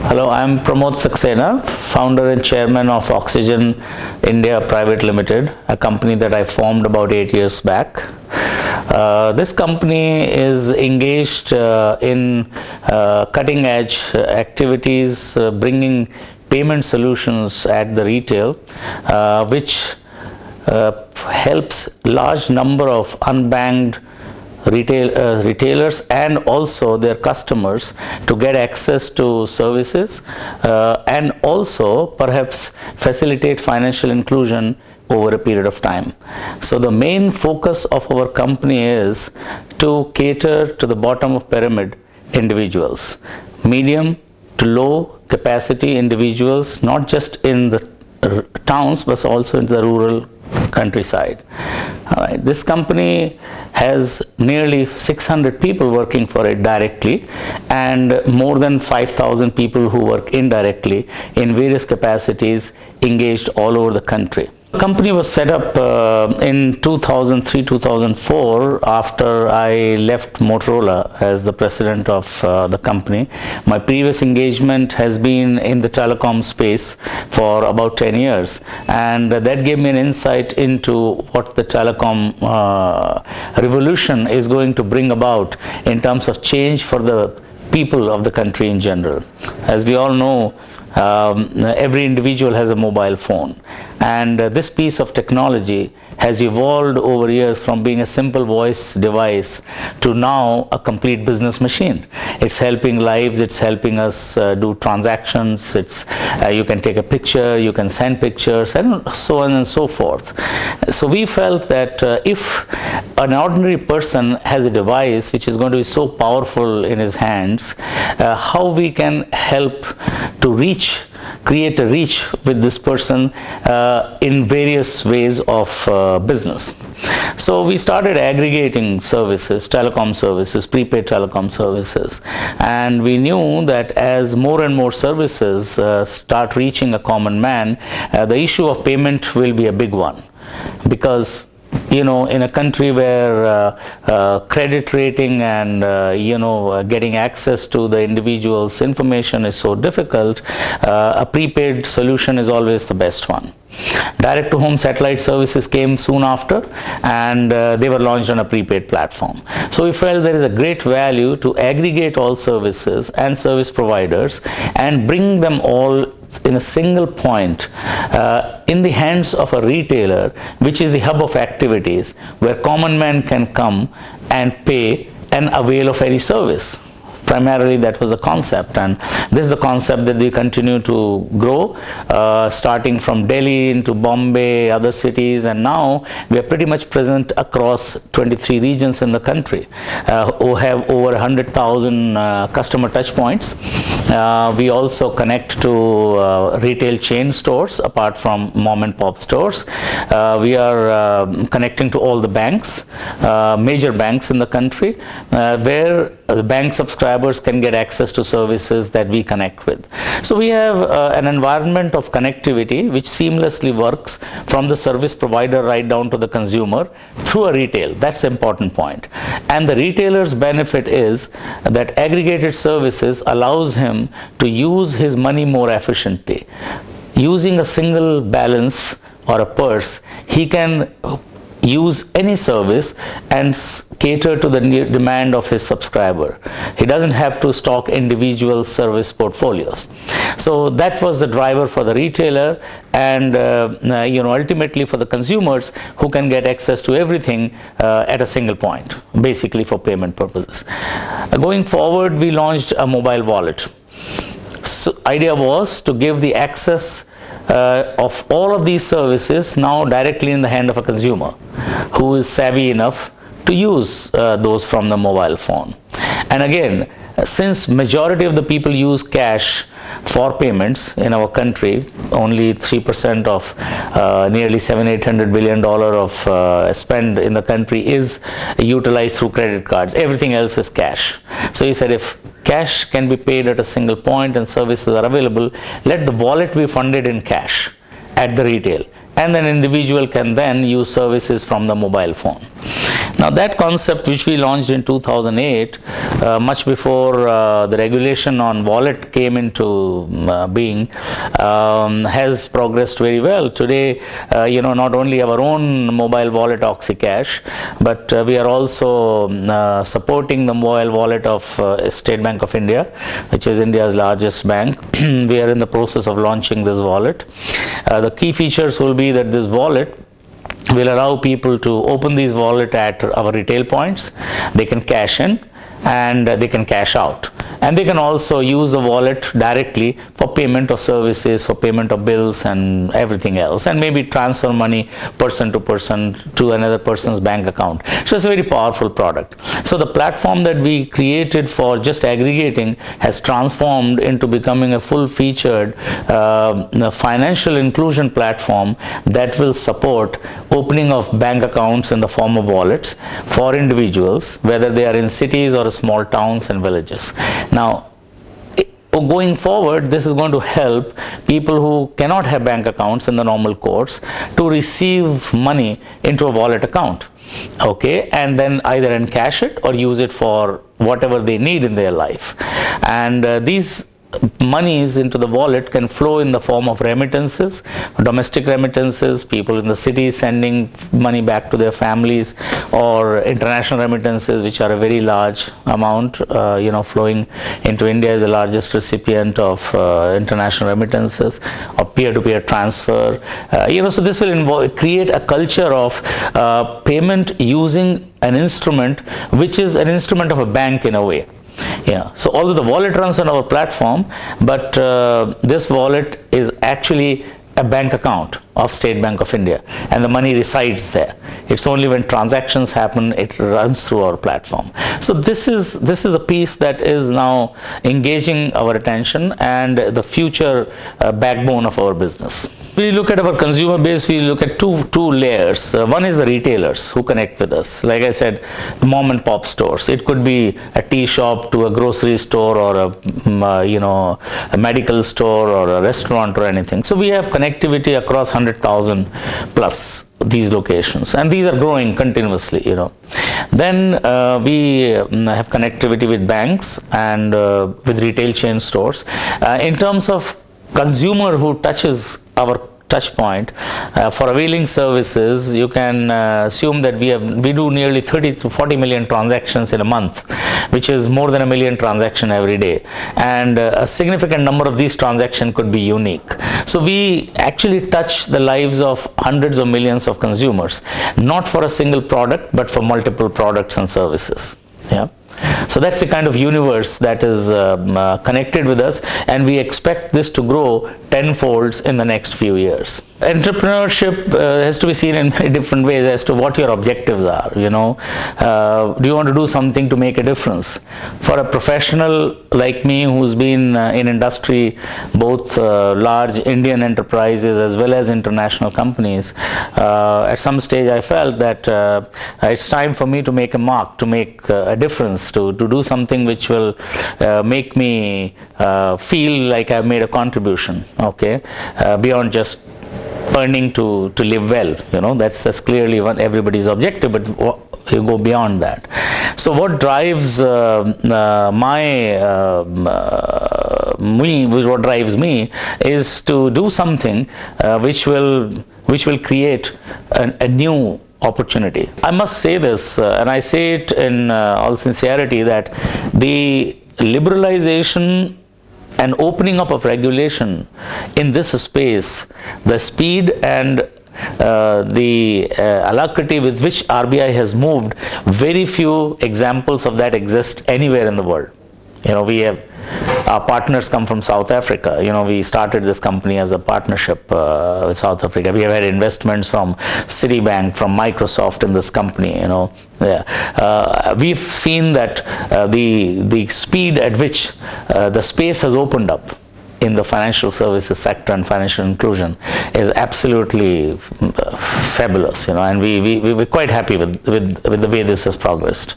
Hello, I'm Pramod Saxena, founder and chairman of Oxigen India Pvt Ltd, a company that I formed about 8 years back. This company is engaged in cutting edge activities, bringing payment solutions at the retail, which helps large number of unbanked retailers and also their customers to get access to services and also perhaps facilitate financial inclusion over a period of time. So the main focus of our company is to cater to the bottom of pyramid individuals, medium to low capacity individuals, not just in the towns but also in the rural countryside. This company has nearly 600 people working for it directly and more than 5,000 people who work indirectly in various capacities engaged all over the country. The company was set up in 2003-2004 after I left Motorola as the president of the company. My previous engagement has been in the telecom space for about 10 years, and that gave me an insight into what the telecom revolution is going to bring about in terms of change for the people of the country in general. As we all know, every individual has a mobile phone, and this piece of technology has evolved over years from being a simple voice device to now a complete business machine. It's helping lives, it's helping us do transactions, you can take a picture, you can send pictures, and so on and so forth. So we felt that if an ordinary person has a device which is going to be so powerful in his hands, how we can help to create a reach with this person in various ways of business. So we started aggregating services, telecom services, prepaid telecom services, and we knew that as more and more services start reaching a common man, the issue of payment will be a big one, because in a country where credit rating and getting access to the individual's information is so difficult, a prepaid solution is always the best one. Direct to home satellite services came soon after, and they were launched on a prepaid platform. So we felt there is a great value to aggregate all services and service providers and bring them all in a single point in the hands of a retailer, which is the hub of activities where common man can come and pay and avail of any service. Primarily that was the concept, and this is the concept that we continue to grow, starting from Delhi into Bombay, other cities, and now we are pretty much present across 23 regions in the country, who have over 100,000 customer touch points. We also connect to retail chain stores apart from mom and pop stores. We are connecting to all the banks, major banks in the country, where the bank subscribers can get access to services that we connect with. So we have an environment of connectivity which seamlessly works from the service provider right down to the consumer through a retail. That's the important point. And the retailer's benefit is that aggregated services allows him to use his money more efficiently. Using a single balance or a purse, he can use any service and cater to the demand of his subscriber. He doesn't have to stock individual service portfolios. So that was the driver for the retailer, and ultimately for the consumers who can get access to everything at a single point, basically for payment purposes. Going forward, we launched a mobile wallet. So idea was to give the access of all of these services now directly in the hand of a consumer who is savvy enough to use those from the mobile phone. And again, since majority of the people use cash for payments in our country, only 3% of nearly $700–800 billion of spend in the country is utilized through credit cards. Everything else is cash. So he said, if cash can be paid at a single point and services are available, let the wallet be funded in cash at the retail, and then individual can then use services from the mobile phone. Now that concept, which we launched in 2008, much before the regulation on wallet came into being, has progressed very well. Today, not only our own mobile wallet OxyCash, but we are also supporting the mobile wallet of State Bank of India, which is India's largest bank. We are in the process of launching this wallet. The key features will be that this wallet will allow people to open these wallet at our retail points. They can cash in and they can cash out, and they can also use the wallet directly for payment of services, for payment of bills and everything else, and maybe transfer money person to person to another person's bank account. So it's a very powerful product. So the platform that we created for just aggregating has transformed into becoming a full-featured financial inclusion platform that will support opening of bank accounts in the form of wallets for individuals, whether they are in cities or small towns and villages. Now, going forward, this is going to help people who cannot have bank accounts in the normal course to receive money into a wallet account, okay, and then either encash it or use it for whatever they need in their life. And these monies into the wallet can flow in the form of remittances, domestic remittances, people in the city sending money back to their families, or international remittances, which are a very large amount. Flowing into India is the largest recipient of international remittances, or peer-to-peer transfer. So this will create a culture of payment using an instrument which is an instrument of a bank in a way. Yeah. So although the wallet runs on our platform, but this wallet is actually a bank account of State Bank of India, and the money resides there. It's only when transactions happen it runs through our platform. So this is a piece that is now engaging our attention and the future backbone of our business. We look at our consumer base, we look at two layers. One is the retailers who connect with us. Like I said, mom and pop stores. It could be a tea shop to a grocery store, or a medical store, or a restaurant, or anything. So we have connectivity across 100,000 plus these locations, and these are growing continuously. Then we have connectivity with banks and with retail chain stores. In terms of consumer who touches our touch point for availing services, you can assume that we do nearly 30 to 40 million transactions in a month, which is more than a million transactions every day, and a significant number of these transactions could be unique. So we actually touch the lives of hundreds of millions of consumers, not for a single product but for multiple products and services. Yeah. So that's the kind of universe that is connected with us, and we expect this to grow tenfolds in the next few years. Entrepreneurship has to be seen in many different ways as to what your objectives are. Do you want to do something to make a difference? For a professional like me who's been in industry, both large Indian enterprises as well as international companies, at some stage I felt that it's time for me to make a mark, to make a difference, to do something which will make me feel like I've made a contribution, okay, beyond just earning to live well. That's clearly everybody's objective, but you go beyond that. So what drives what drives me is to do something which will create a new opportunity. I must say this, and I say it in all sincerity, that the liberalization and opening up of regulation in this space, the speed and the alacrity with which RBI has moved, very few examples of that exist anywhere in the world. We have our partners come from South Africa. We started this company as a partnership with South Africa. We have had investments from Citibank, from Microsoft in this company. We've seen that the speed at which the space has opened up in the financial services sector and financial inclusion is absolutely fabulous. And we're quite happy with the way this has progressed.